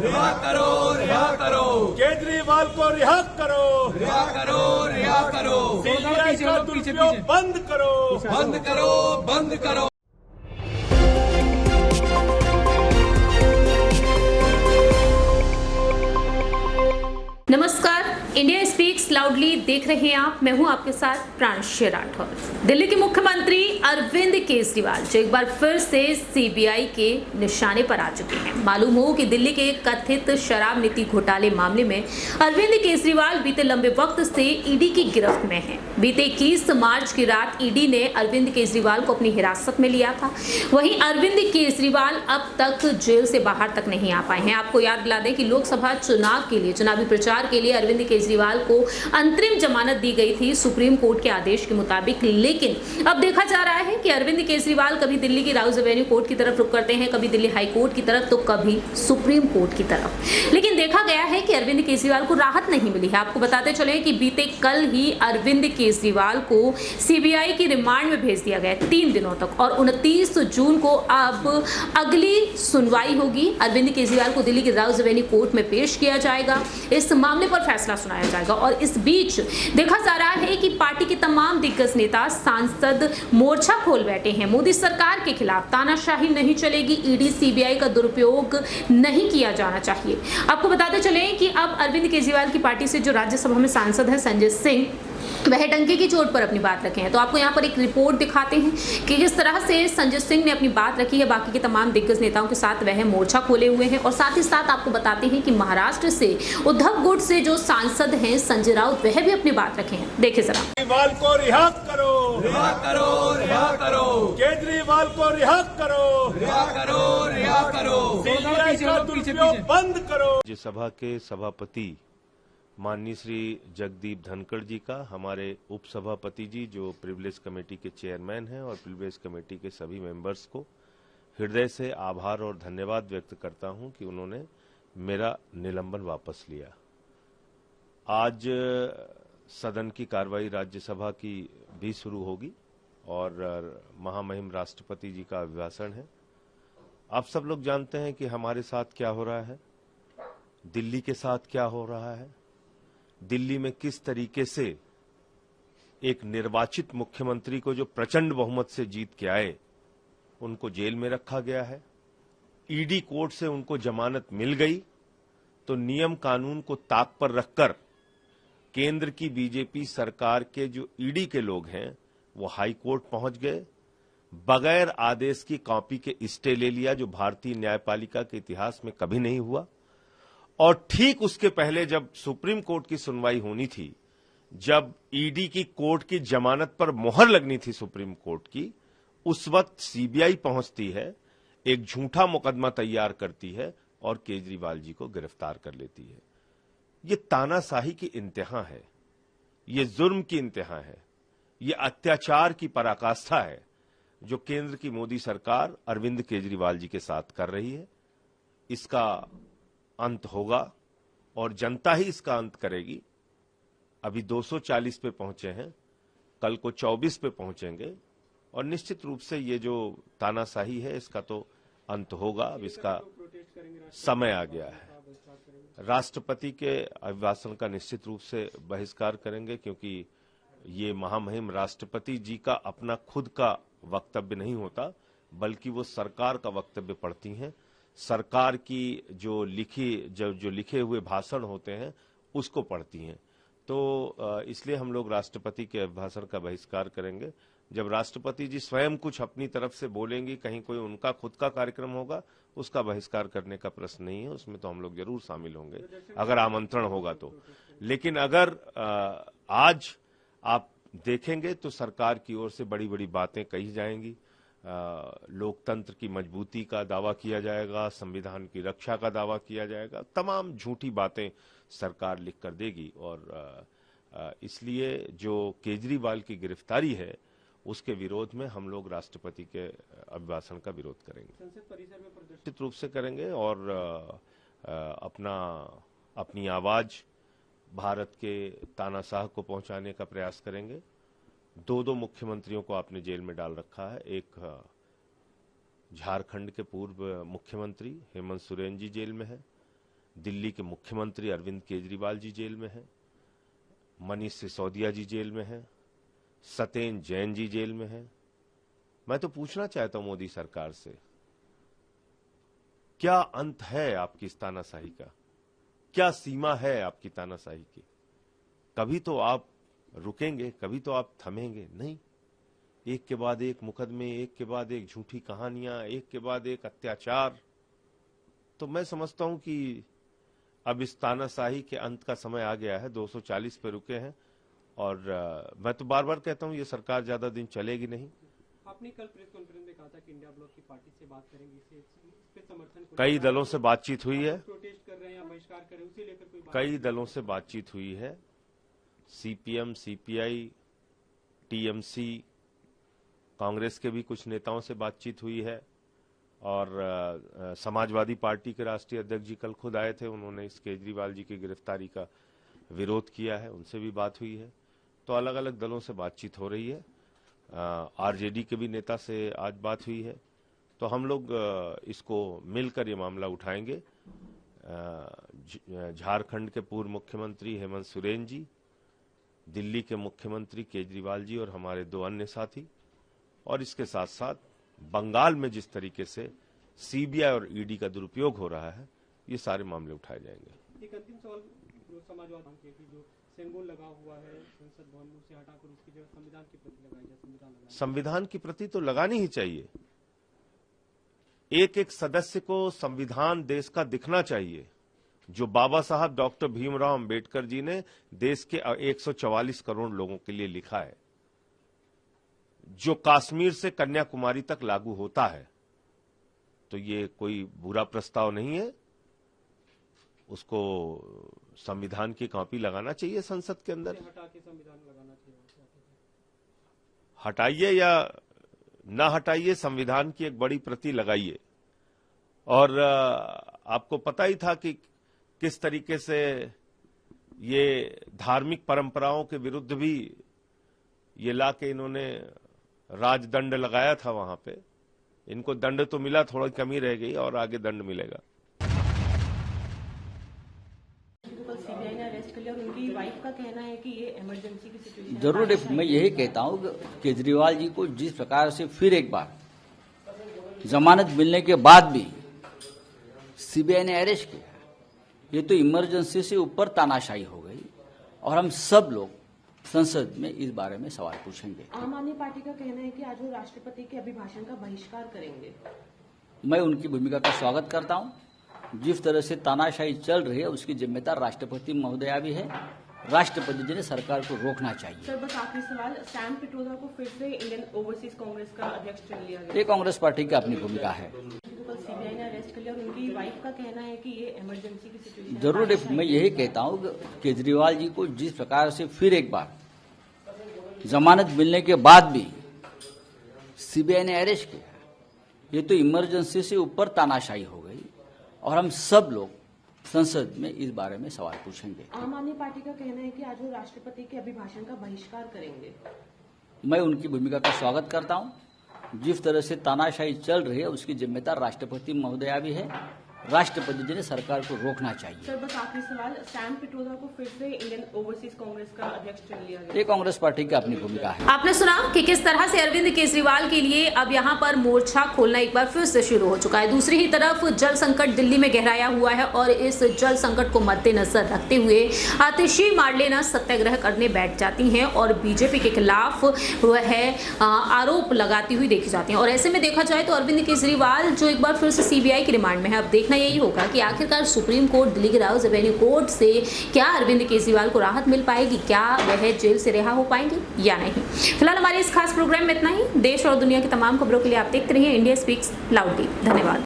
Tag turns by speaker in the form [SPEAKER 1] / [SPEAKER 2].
[SPEAKER 1] रिहा करो, रिहा करो,
[SPEAKER 2] केजरीवाल को रिहा करो,
[SPEAKER 1] रिहा करो, रिहा करो,
[SPEAKER 2] सीबीआई का दुरुपयोग बंद करो,
[SPEAKER 1] बंद करो, बंद करो।
[SPEAKER 3] नमस्कार, इंडिया स्पीक्स लाउडली देख रहे हैं आप। मैं हूं आपके साथ प्रांशु राठौर। दिल्ली के मुख्यमंत्री अरविंद केजरीवाल जो एक बार फिर से सीबीआई के निशाने पर आ चुके हैं। मालूम हो कि दिल्ली के कथित शराब नीति घोटाले मामले में अरविंद केजरीवाल बीते लंबे वक्त से ईडी की गिरफ्त में हैं। बीते 21 मार्च की रात ईडी ने अरविंद केजरीवाल को अपनी हिरासत में लिया था। वहीं अरविंद केजरीवाल अब तक जेल से बाहर तक नहीं आ पाए हैं। आपको याद दिला दें कि लोकसभा चुनाव के लिए चुनावी प्रचार के लिए अरविंद केजरीवाल को अंतरिम जमानत दी गई थी सुप्रीम कोर्ट के आदेश के मुताबिक। लेकिन अब देखा जा रहा है कि अरविंद केजरीवाल कभी दिल्ली की राउज एवेन्यू कोर्ट की तरफ रुख करते हैं, कभी दिल्ली हाई कोर्ट की तरफ, तो कभी सुप्रीम कोर्ट की तरफ। लेकिन देखा गया है कि अरविंद केजरीवाल को राहत नहीं मिली है। आपको बताते चले कि बीते कल ही अरविंद केजरीवाल को सीबीआई की रिमांड में भेज दिया गया 3 दिनों तक, और 29 जून को अब अगली सुनवाई होगी। अरविंद केजरीवाल को दिल्ली की राउज एवेन्यू कोर्ट में पेश किया जाएगा, इस मामले पर फैसला सुनाया जाएगा। और इस बीच देखा जा रहा है कि पार्टी के तमाम दिग्गज नेता, सांसद मोर्चा खोल बैठे हैं। मोदी सरकार के खिलाफ तानाशाही नहीं चलेगी, ईडी सीबीआई का दुरुपयोग नहीं किया जाना चाहिए। आपको बताते चले कि अब अरविंद केजरीवाल की पार्टी से जो राज्यसभा में सांसद है संजय सिंह, वह डंके की चोट पर अपनी बात रखे हैं। तो आपको यहाँ पर एक रिपोर्ट दिखाते हैं कि किस तरह से संजय सिंह ने अपनी बात रखी है। बाकी के तमाम दिग्गज नेताओं के साथ वह मोर्चा खोले हुए हैं। और साथ ही साथ आपको बताते हैं कि महाराष्ट्र से उद्धव गुट से जो सांसद हैं संजय राउत, वह भी अपनी बात रखे हैं। देखिए जरा।
[SPEAKER 2] केजरीवाल को रिहा करो,
[SPEAKER 1] रिहा करो, रिहा करो,
[SPEAKER 2] केजरीवाल को रिहा करो,
[SPEAKER 1] रिहा करो, रिहा करो,
[SPEAKER 2] सीबीआई का दुरुपयोग बंद करो।
[SPEAKER 4] राज्यसभा के सभापति माननीय श्री जगदीप धनखड़ जी का, हमारे उपसभापति जी जो प्रिविलेज कमेटी के चेयरमैन हैं, और प्रिविलेज कमेटी के सभी मेंबर्स को हृदय से आभार और धन्यवाद व्यक्त करता हूं कि उन्होंने मेरा निलंबन वापस लिया। आज सदन की कार्रवाई राज्यसभा की भी शुरू होगी और महामहिम राष्ट्रपति जी का अभिभाषण है। आप सब लोग जानते हैं कि हमारे साथ क्या हो रहा है, दिल्ली के साथ क्या हो रहा है। दिल्ली में किस तरीके से एक निर्वाचित मुख्यमंत्री को जो प्रचंड बहुमत से जीत के आए, उनको जेल में रखा गया है। ईडी कोर्ट से उनको जमानत मिल गई तो नियम कानून को ताक पर रखकर केंद्र की बीजेपी सरकार के जो ईडी के लोग हैं वो हाई कोर्ट पहुंच गए, बगैर आदेश की कॉपी के स्टे ले लिया, जो भारतीय न्यायपालिका के इतिहास में कभी नहीं हुआ। और ठीक उसके पहले जब सुप्रीम कोर्ट की सुनवाई होनी थी, जब ईडी की कोर्ट की जमानत पर मोहर लगनी थी सुप्रीम कोर्ट की, उस वक्त सीबीआई पहुंचती है, एक झूठा मुकदमा तैयार करती है और केजरीवाल जी को गिरफ्तार कर लेती है। ये तानाशाही की इंतहा है, ये जुर्म की इंतहा है, ये अत्याचार की पराकाष्ठा है जो केंद्र की मोदी सरकार अरविंद केजरीवाल जी के साथ कर रही है। इसका अंत होगा और जनता ही इसका अंत करेगी। अभी 240 पे पहुंचे हैं, कल को 24 पे पहुंचेंगे और निश्चित रूप से ये जो तानाशाही है इसका तो अंत होगा। अब इसका समय आ गया है। राष्ट्रपति के अभिभाषण का निश्चित रूप से बहिष्कार करेंगे, क्योंकि ये महामहिम राष्ट्रपति जी का अपना खुद का वक्तव्य नहीं होता, बल्कि वो सरकार का वक्तव्य पढ़ती हैं। सरकार की जो लिखे हुए भाषण होते हैं उसको पढ़ती हैं। तो इसलिए हम लोग राष्ट्रपति के अभिभाषण का बहिष्कार करेंगे। जब राष्ट्रपति जी स्वयं कुछ अपनी तरफ से बोलेंगी, कहीं कोई उनका खुद का कार्यक्रम होगा, उसका बहिष्कार करने का प्रश्न नहीं है। उसमें तो हम लोग जरूर शामिल होंगे अगर आमंत्रण होगा तो। लेकिन अगर आज आप देखेंगे तो सरकार की ओर से बड़ी बड़ी बातें कही जाएंगी। लोकतंत्र की मजबूती का दावा किया जाएगा, संविधान की रक्षा का दावा किया जाएगा, तमाम झूठी बातें सरकार लिख कर देगी। और इसलिए जो केजरीवाल की गिरफ्तारी है उसके विरोध में हम लोग राष्ट्रपति के अभिभाषण का विरोध करेंगे, संसद परिसर में निश्चित रूप से करेंगे और अपनी आवाज भारत के तानाशाह को पहुंचाने का प्रयास करेंगे। 2 मुख्यमंत्रियों को आपने जेल में डाल रखा है। एक झारखंड के पूर्व मुख्यमंत्री हेमंत सोरेन जी जेल में है, दिल्ली के मुख्यमंत्री अरविंद केजरीवाल जी जेल में हैं, मनीष सिसोदिया जी जेल में हैं, सत्येंद्र जैन जी जेल में हैं। मैं तो पूछना चाहता हूं मोदी सरकार से, क्या अंत है आपकी इस तानाशाही का? क्या सीमा है आपकी तानाशाही की? कभी तो आप रुकेंगे, कभी तो आप थमेंगे नहीं। एक के बाद एक मुकदमे, एक के बाद एक झूठी कहानियां, एक के बाद एक अत्याचार। तो मैं समझता हूं कि अब इस तानाशाही के अंत का समय आ गया है। 240 पे रुके हैं और मैं तो बार बार कहता हूं ये सरकार ज्यादा दिन चलेगी नहीं।
[SPEAKER 5] आपने कल प्रेस कॉन्फ्रेंस में कहा था कि इंडिया ब्लॉक की पार्टी से बात करेंगे, इस पे समर्थन
[SPEAKER 4] कई दलों से बातचीत हुई है,
[SPEAKER 5] प्रोटेस्ट कर रहे हैं या बहिष्कार कर रहे हैं, उसे लेकर कोई बात
[SPEAKER 4] कई दलों से बातचीत हुई है। सीपीएम, सीपीआई, टीएमसी, कांग्रेस के भी कुछ नेताओं से बातचीत हुई है और समाजवादी पार्टी के राष्ट्रीय अध्यक्ष जी कल खुद आए थे, उन्होंने इस केजरीवाल जी की गिरफ्तारी का विरोध किया है, उनसे भी बात हुई है। तो अलग अलग दलों से बातचीत हो रही है। आरजेडी के भी नेता से आज बात हुई है। तो हम लोग इसको मिलकर ये मामला उठाएंगे। झारखंड के पूर्व मुख्यमंत्री हेमंत सोरेन जी, दिल्ली के मुख्यमंत्री केजरीवाल जी और हमारे 2 अन्य साथी, और इसके साथ साथ बंगाल में जिस तरीके से सीबीआई और ईडी का दुरुपयोग हो रहा है, ये सारे मामले उठाए जाएंगे।
[SPEAKER 5] एक अंतिम सवाल, समाजवाद के जो सिंबल लगा हुआ है संसद भवन में, उसे हटाकर उसकी जगह संविधान की प्रति लगाई जाए।
[SPEAKER 4] संविधान की प्रति तो लगानी ही चाहिए। एक एक सदस्य को संविधान देश का दिखना चाहिए, जो बाबा साहब डॉक्टर भीमराव अंबेडकर जी ने देश के 144 करोड़ लोगों के लिए लिखा है, जो कश्मीर से कन्याकुमारी तक लागू होता है। तो ये कोई बुरा प्रस्ताव नहीं है, उसको संविधान की कॉपी लगाना चाहिए संसद के अंदर।
[SPEAKER 5] हटा के संविधान लगाना चाहिए।
[SPEAKER 4] हटाइए या ना हटाइए, संविधान की एक बड़ी प्रति लगाइए। और आपको पता ही था कि किस तरीके से ये धार्मिक परंपराओं के विरुद्ध भी ये लाके इन्होंने राजदंड लगाया था वहां पे। इनको दंड तो मिला, थोड़ी कमी रह गई और आगे दंड मिलेगा।
[SPEAKER 6] सीबीआई ने अरेस्ट कर लिया और उनकी वाइफ का कहना है कि ये इमरजेंसी की सिचुएशन।
[SPEAKER 7] जरूर मैं यही कहता हूं कि केजरीवाल जी को जिस प्रकार से फिर एक बार जमानत मिलने के बाद भी सीबीआई ने अरेस्ट किया, ये तो इमरजेंसी से ऊपर तानाशाही हो गई। और हम सब लोग संसद में इस बारे में सवाल पूछेंगे।
[SPEAKER 6] आम आदमी पार्टी का कहना है कि आज वो राष्ट्रपति के अभिभाषण का बहिष्कार करेंगे।
[SPEAKER 7] मैं उनकी भूमिका का स्वागत करता हूं। जिस तरह से तानाशाही चल रही है उसकी जिम्मेदार राष्ट्रपति महोदया भी है। राष्ट्रपति जी ने सरकार को रोकना चाहिए।
[SPEAKER 6] सर, बस आखिरी सवाल, सैम पिट्रोदा को फिर से इंडियन ओवरसीज कांग्रेस का अध्यक्ष चुन लिया गया।
[SPEAKER 7] ये कांग्रेस पार्टी की अपनी भूमिका है।
[SPEAKER 6] सीबीआई ने अरेस्ट कर लिया और उनकी वाइफ का कहना है कि ये इमरजेंसी की सिचुएशन।
[SPEAKER 7] जरूर मैं यही कहता हूं कि केजरीवाल जी को जिस प्रकार से फिर एक बार जमानत मिलने के बाद भी सीबीआई ने अरेस्ट किया, ये तो इमरजेंसी से ऊपर तानाशाही हो गई। और हम सब लोग संसद में इस बारे में सवाल पूछेंगे।
[SPEAKER 6] आम आदमी पार्टी का कहना है कि आज वो राष्ट्रपति के अभिभाषण का बहिष्कार करेंगे।
[SPEAKER 7] मैं उनकी भूमिका का स्वागत करता हूं। जिस तरह से तानाशाही चल रही है उसकी जिम्मेदार राष्ट्रपति महोदया भी है। राष्ट्रपति जी ने सरकार को रोकना चाहिए।
[SPEAKER 6] सर, बस आखिरी सवाल, सैम पिट्रोदा को फिर से इंडियन ओवरसीज कांग्रेस का अध्यक्ष चुन लिया गया।
[SPEAKER 7] ये कांग्रेस पार्टी की अपनी भूमिका है।
[SPEAKER 3] आपने सुना कि किस तरह से अरविंद केजरीवाल के लिए अब यहां पर मोर्चा खोलना एक बार फिर से शुरू हो चुका है। दूसरी ही तरफ जल संकट दिल्ली में गहराया हुआ है और इस जल संकट को मद्देनजर रखते हुए आतिशी मार्लेना सत्याग्रह करने बैठ जाती हैं और बीजेपी के खिलाफ वह आरोप लगाती हुई देखी जाती हैं। और ऐसे में देखा जाए तो अरविंद केजरीवाल जो एक बार फिर से सीबीआई की रिमांड में है, अब देखना यही होगा कि आखिरकार सुप्रीम कोर्ट, दिल्ली के राउज एवेन्यू कोर्ट से क्या अरविंद केजरीवाल को राहत मिल पाएगी, क्या वह जेल से रिहा हो पाएंगे या नहीं। फिलहाल हमारे इस खास प्रोग्राम में इतना ही। देश और दुनिया की तमाम खबरों के लिए आप देखते रहिए इंडिया स्पीक्स लाउडली। धन्यवाद।